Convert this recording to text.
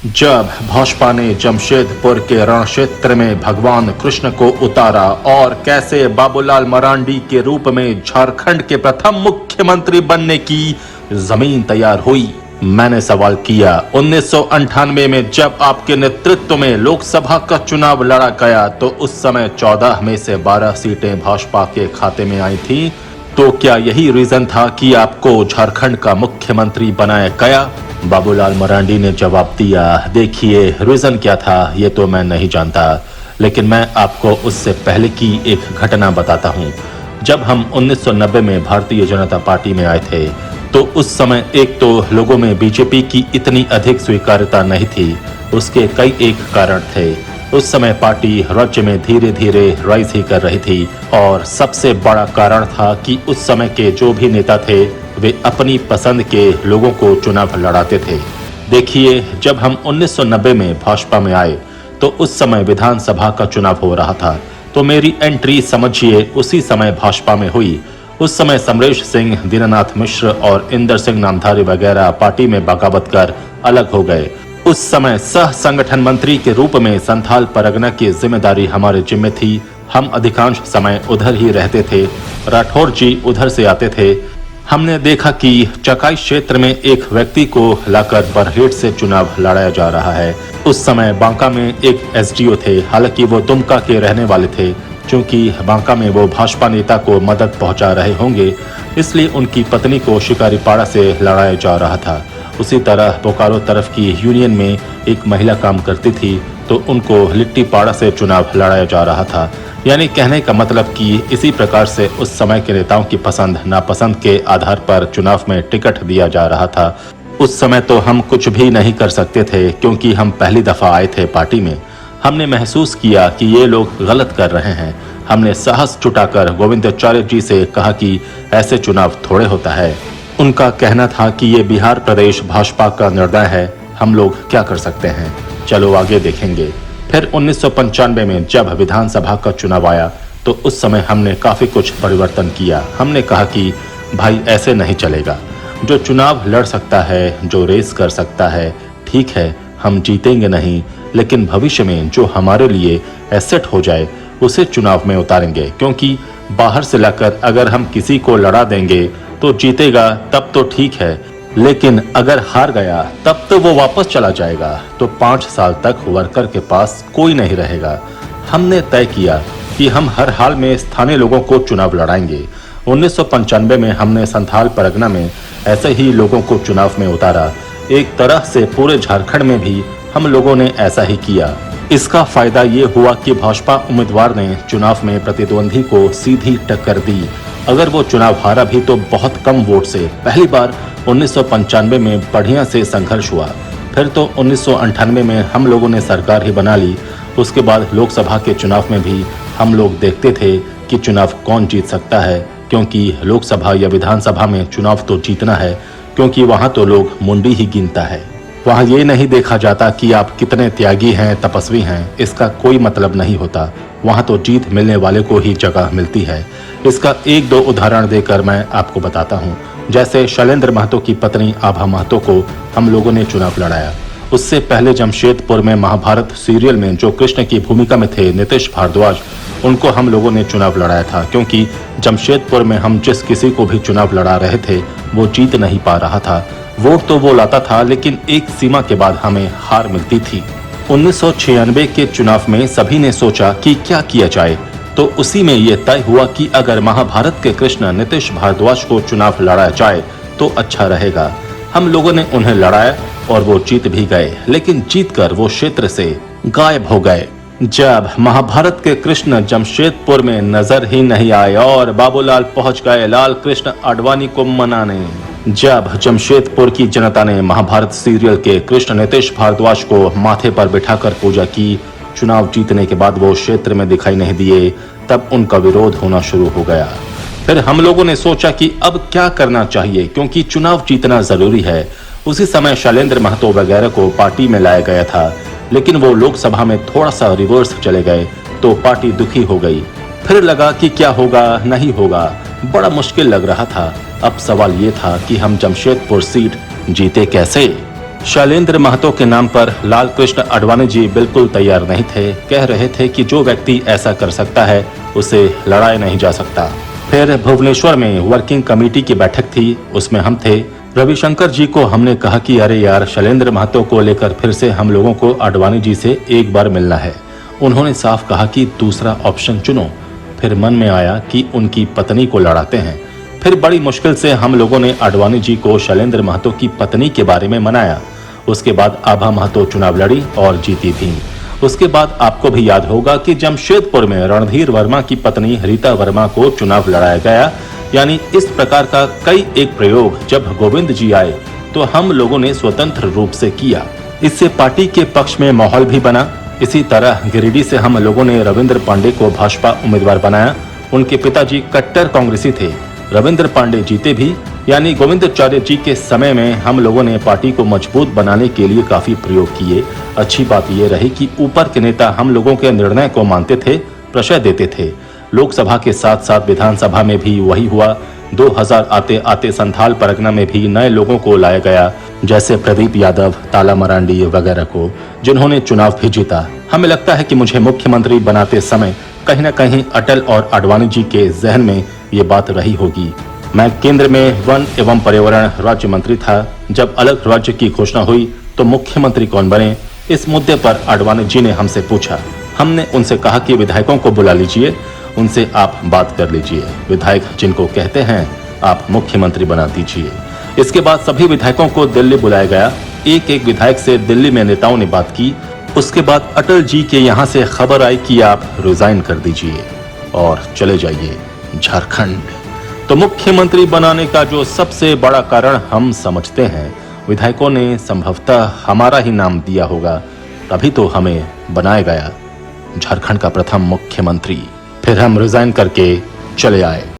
जब भाजपा ने जमशेदपुर के रण क्षेत्र में भगवान कृष्ण को उतारा और कैसे बाबूलाल मरांडी के रूप में झारखंड के प्रथम मुख्यमंत्री बनने की जमीन तैयार हुई, मैंने सवाल किया 1998 में जब आपके नेतृत्व में लोकसभा का चुनाव लड़ा गया तो उस समय 14 में से 12 सीटें भाजपा के खाते में आई थी। तो क्या यही रीजन था कि आपको झारखंड का मुख्यमंत्री बनाया गया? बाबूलाल मरांडी ने जवाब दिया, देखिए रीजन क्या था ये तो मैं नहीं जानता, लेकिन मैं आपको उससे पहले की एक घटना बताता हूँ। जब हम 1990 में भारतीय जनता पार्टी में आए थे तो उस समय एक तो लोगों में बीजेपी की इतनी अधिक स्वीकार्यता नहीं थी, उसके कई एक कारण थे। उस समय पार्टी राज्य में धीरे धीरे राइज ही कर रही थी और सबसे बड़ा कारण था कि उस समय के जो भी नेता थे वे अपनी पसंद के लोगों को चुनाव लड़ाते थे। देखिए, जब हम 1990 में भाजपा में आए तो उस समय विधानसभा का चुनाव हो रहा था, तो मेरी एंट्री समझिए उसी समय भाजपा में हुई। उस समय समरेश सिंह, दीनानाथ मिश्र और इंदर सिंह नामधारी वगैरह पार्टी में बगावत कर अलग हो गए। उस समय सह संगठन मंत्री के रूप में संथाल परगना की जिम्मेदारी हमारे जिम्मे थी। हम अधिकांश समय उधर ही रहते थे, राठौर जी उधर से आते थे। हमने देखा कि चकाई क्षेत्र में एक व्यक्ति को लाकर बरहेट से चुनाव लड़ाया जा रहा है। उस समय बांका में एक एसडीओ थे, हालांकि वो दुमका के रहने वाले थे। क्योंकि बांका में वो भाजपा नेता को मदद पहुंचा रहे होंगे, इसलिए उनकी पत्नी को शिकारीपाड़ा से लड़ाया जा रहा था। उसी तरह बोकारो तरफ की यूनियन में एक महिला काम करती थी, तो उनको लिट्टीपाड़ा से चुनाव लड़ाया जा रहा था। यानी कहने का मतलब कि इसी प्रकार से उस समय के नेताओं की पसंद नापसंद के आधार पर चुनाव में टिकट दिया जा रहा था। उस समय तो हम कुछ भी नहीं कर सकते थे, क्योंकि हम पहली दफा आए थे पार्टी में। हमने महसूस किया कि ये लोग गलत कर रहे हैं। हमने साहस जुटाकर गोविंदाचार्य जी से कहा कि ऐसे चुनाव थोड़े होता है। उनका कहना था कि ये बिहार प्रदेश भाजपा का निर्णय है, हम लोग क्या कर सकते हैं, चलो आगे देखेंगे। फिर 1995 में जब विधानसभा का चुनाव आया तो उस समय हमने काफी कुछ परिवर्तन किया। हमने कहा कि भाई ऐसे नहीं चलेगा, जो चुनाव लड़ सकता है, जो रेस कर सकता है, ठीक है हम जीतेंगे नहीं, लेकिन भविष्य में जो हमारे लिए एसेट हो जाए उसे चुनाव में उतारेंगे। क्योंकि बाहर से लाकर अगर हम किसी को लड़ा देंगे तो जीतेगा तब तो ठीक है, लेकिन अगर हार गया तब तो वो वापस चला जाएगा, तो 5 साल तक वर्कर के पास कोई नहीं रहेगा। हमने तय किया कि हम हर हाल में स्थानीय लोगों को चुनाव लड़ाएंगे। 1995 में हमने संथाल परगना में ऐसे ही लोगों को चुनाव में उतारा। एक तरह से पूरे झारखंड में भी हम लोगों ने ऐसा ही किया। इसका फायदा ये हुआ कि भाजपा उम्मीदवार ने चुनाव में प्रतिद्वंदी को सीधी टक्कर दी। अगर वो चुनाव हारा भी तो बहुत कम वोट से। पहली बार 1995 में बढ़िया से संघर्ष हुआ। फिर तो 1998 में हम लोगों ने सरकार ही बना ली। उसके बाद लोकसभा के चुनाव में भी हम लोग देखते थे कि चुनाव कौन जीत सकता है, क्योंकि लोकसभा या विधानसभा में चुनाव तो जीतना है, क्योंकि वहाँ तो लोग मुंडी ही गिनता है। वहाँ ये नहीं देखा जाता कि आप कितने त्यागी हैं, तपस्वी हैं, इसका कोई मतलब नहीं होता। वहाँ तो जीत मिलने वाले को ही जगह मिलती है। इसका एक दो उदाहरण देकर मैं आपको बताता हूँ। जैसे शैलेंद्र महतो की पत्नी आभा महतो को हम लोगों ने चुनाव लड़ाया। उससे पहले जमशेदपुर में महाभारत सीरियल में जो कृष्ण की भूमिका में थे नीतीश भारद्वाज, उनको हम लोगों ने चुनाव लड़ाया था। क्योंकि जमशेदपुर में हम जिस किसी को भी चुनाव लड़ा रहे थे वो जीत नहीं पा रहा था। वोट तो वो लाता था, लेकिन एक सीमा के बाद हमें हार मिलती थी। 1996 के चुनाव में सभी ने सोचा कि क्या किया जाए, तो उसी में ये तय हुआ कि अगर महाभारत के कृष्ण नीतीश भारद्वाज को चुनाव लड़ाया जाए तो अच्छा रहेगा। हम लोगों ने उन्हें लड़ाया और वो जीत भी गए, लेकिन जीतकर वो क्षेत्र से गायब हो गए। जब महाभारत के कृष्ण जमशेदपुर में नजर ही नहीं आए और बाबूलाल पहुंच गए लाल कृष्ण आडवाणी को मनाने। जब जमशेदपुर की जनता ने महाभारत सीरियल के कृष्ण नीतीश भारद्वाज को माथे पर बिठाकर पूजा की, चुनाव जीतने के बाद वो क्षेत्र में दिखाई नहीं दिए, तब उनका विरोध होना शुरू हो गया। फिर हम लोगों ने सोचा कि अब क्या करना चाहिए, क्योंकि चुनाव जीतना जरूरी है। उसी समय शैलेंद्र महतो वगैरह को पार्टी में लाया गया था, लेकिन वो लोकसभा में थोड़ा सा रिवर्स चले गए तो पार्टी दुखी हो गई। फिर लगा कि क्या होगा नहीं होगा, बड़ा मुश्किल लग रहा था। अब सवाल ये था कि हम जमशेदपुर सीट जीते कैसे। शैलेंद्र महतो के नाम पर लाल कृष्ण आडवाणी जी बिल्कुल तैयार नहीं थे। कह रहे थे कि जो व्यक्ति ऐसा कर सकता है उसे लड़ाया नहीं जा सकता। फिर भुवनेश्वर में वर्किंग कमेटी की बैठक थी, उसमें हम थे। रविशंकर जी को हमने कहा कि अरे यार, शैलेंद्र महतो को लेकर फिर से हम लोगों को आडवाणी जी से एक बार मिलना है। उन्होंने साफ कहा कि दूसरा ऑप्शन चुनो। फिर मन में आया कि उनकी पत्नी को लड़ाते हैं। फिर बड़ी मुश्किल से हम लोगों ने आडवाणी जी को शैलेंद्र महतो की पत्नी के बारे में मनाया। उसके बाद आभा महतो चुनाव लड़ी और जीती थी। उसके बाद आपको भी याद होगा कि जमशेदपुर में रणधीर वर्मा की पत्नी रीता वर्मा को चुनाव लड़ाया गया। यानी इस प्रकार का कई एक प्रयोग जब गोविंद जी आए तो हम लोगों ने स्वतंत्र रूप से किया। इससे पार्टी के पक्ष में माहौल भी बना। इसी तरह गिरिडीह से हम लोगों ने रविंद्र पांडे को भाजपा उम्मीदवार बनाया। उनके पिताजी कट्टर कांग्रेसी थे। रविंद्र पांडे जीते भी। यानी गोविंदाचार्य जी के समय में हम लोगों ने पार्टी को मजबूत बनाने के लिए काफी प्रयोग किए। अच्छी बात यह रही कि ऊपर के नेता हम लोगों के निर्णय को मानते थे, प्रशय देते थे। लोकसभा के साथ साथ विधानसभा में भी वही हुआ। 2000 आते आते संथाल परगना में भी नए लोगों को लाया गया, जैसे प्रदीप यादव, ताला मरांडी वगैरह को, जिन्होंने चुनाव भी जीता। हमें लगता है कि मुझे मुख्यमंत्री बनाते समय कहीं न कहीं अटल और आडवाणी जी के जहन में ये बात रही होगी। मैं केंद्र में वन एवं पर्यावरण राज्य मंत्री था। जब अलग राज्य की घोषणा हुई तो मुख्यमंत्री कौन बने, इस मुद्दे पर आडवाणी जी ने हमसे पूछा। हमने उनसे कहा कि विधायकों को बुला लीजिए, उनसे आप बात कर लीजिए। विधायक जिनको कहते हैं आप मुख्यमंत्री बना दीजिए। इसके बाद सभी विधायकों को दिल्ली बुलाया गया। एक एक विधायक से दिल्ली में नेताओं ने बात की। उसके बाद अटल जी के यहाँ से खबर आई कि आप रिजाइन कर दीजिए और चले जाइए झारखंड। तो मुख्यमंत्री बनाने का जो सबसे बड़ा कारण हम समझते हैं, विधायकों ने संभवतः हमारा ही नाम दिया होगा, तभी तो हमें बनाया गया झारखंड का प्रथम मुख्यमंत्री। फिर हम रिजाइन करके चले आए।